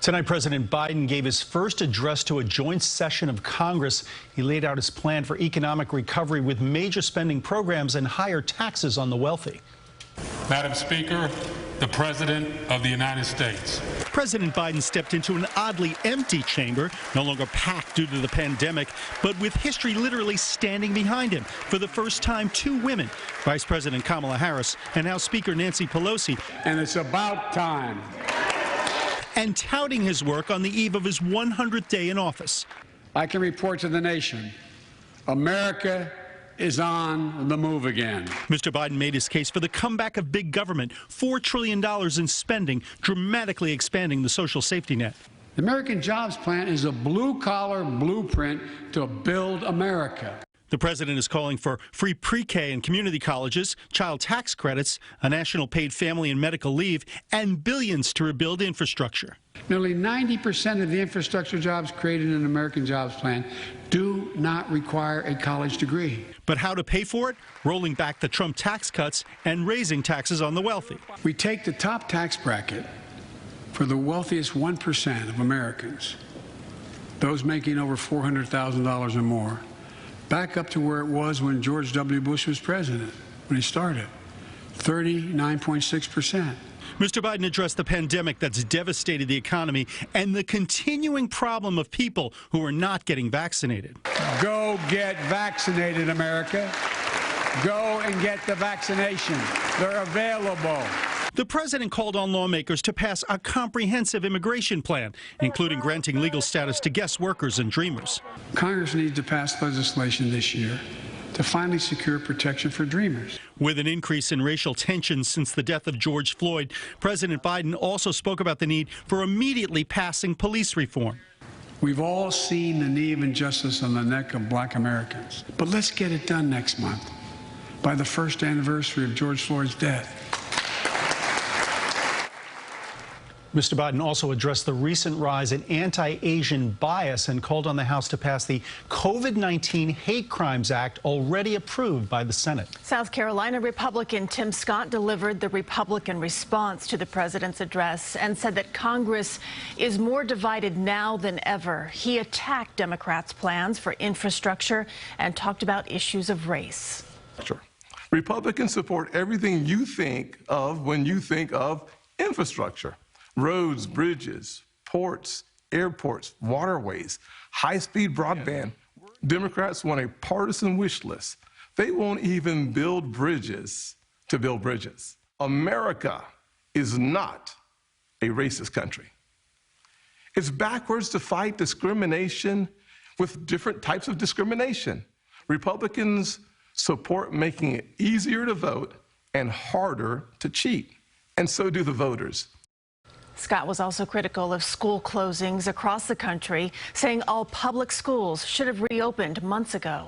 Tonight, President Biden gave his first address to a joint session of Congress. He laid out his plan for economic recovery with major spending programs and higher taxes on the wealthy. Madam Speaker, the President of the United States. President Biden stepped into an oddly empty chamber, no longer packed due to the pandemic, but with history literally standing behind him. For the first time, two women, Vice President Kamala Harris and House Speaker Nancy Pelosi. And it's about time. And touting his work on the eve of his 100th day in office. I can report to the nation, America is on the move again. Mr. Biden made his case for the comeback of big government, $4 trillion in spending, dramatically expanding the social safety net. The American Jobs Plan is a blue-collar blueprint to build America. The president is calling for free pre-K and community colleges, child tax credits, a national paid family and medical leave, and billions to rebuild infrastructure. Nearly 90% of the infrastructure jobs created in the American Jobs Plan do not require a college degree. But how to pay for it? Rolling back the Trump tax cuts and raising taxes on the wealthy. We take the top tax bracket for the wealthiest 1% of Americans, those making over $400,000 or more, back up to where it was when George W. Bush was president, when he started, 39.6%. Mr. Biden addressed the pandemic that's devastated the economy and the continuing problem of people who are not getting vaccinated. Go get vaccinated, America. Go and get the vaccination. They're available. The president called on lawmakers to pass a comprehensive immigration plan, including granting legal status to guest workers and dreamers. Congress needs to pass legislation this year to finally secure protection for dreamers. With an increase in racial tensions since the death of George Floyd, President Biden also spoke about the need for immediately passing police reform. We've all seen the knee of injustice on the neck of black Americans. But let's get it done next month, by the first anniversary of George Floyd's death. Mr. Biden also addressed the recent rise in anti-Asian bias and called on the House to pass the COVID-19 Hate Crimes Act already approved by the Senate. South Carolina Republican Tim Scott delivered the Republican response to the president's address and said that Congress is more divided now than ever. He attacked Democrats' plans for infrastructure and talked about issues of race. Sure. Republicans support everything you think of when you think of infrastructure. Roads, bridges, ports, airports, waterways, high-speed broadband. Democrats want a partisan wish list. They won't even build bridges to build bridges. America is not a racist country. It's backwards to fight discrimination with different types of discrimination. Republicans support making it easier to vote and harder to cheat, and so do the voters. Scott was also critical of school closings across the country, saying all public schools should have reopened months ago.